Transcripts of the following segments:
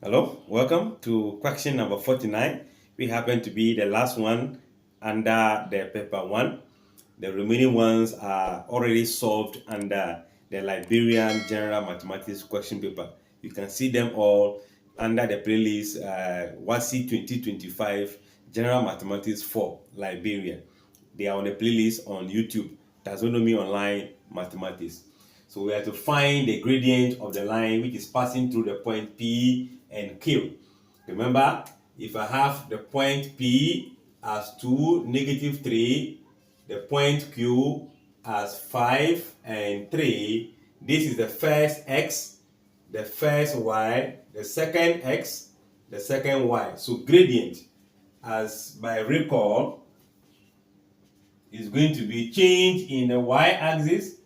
Hello, welcome to question number 49. We happen to be the last one under the paper one. The remaining ones are already solved under the Liberian General Mathematics question paper. You can see them all under the playlist WASSCE 2025 General Mathematics 4 Liberian. They are on the playlist on YouTube. Taxonomy Online Mathematics. So we have to find the gradient of the line which is passing through the point P and Q. Remember, if I have the point P as 2, -3, the point Q as 5 and 3, this is the first X, the first Y, the second X, the second Y. So gradient, as by recall, is going to be change in the Y-axis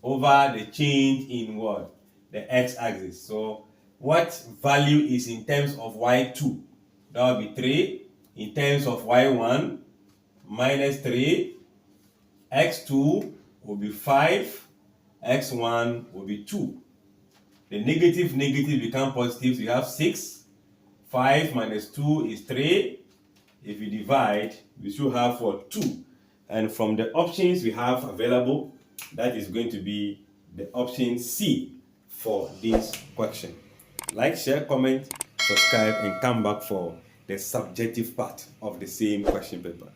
over the change in what? The X-axis. So what value is in terms of Y2? That will be 3. In terms of Y1, -3. X2 will be 5. X1 will be 2. The negative become positive, so you have 6. 5 minus 2 is 3. If you divide, we should have for 2. And from the options we have available, that is going to be the option C for this question. Like, share, comment, subscribe, and come back for the subjective part of the same question paper.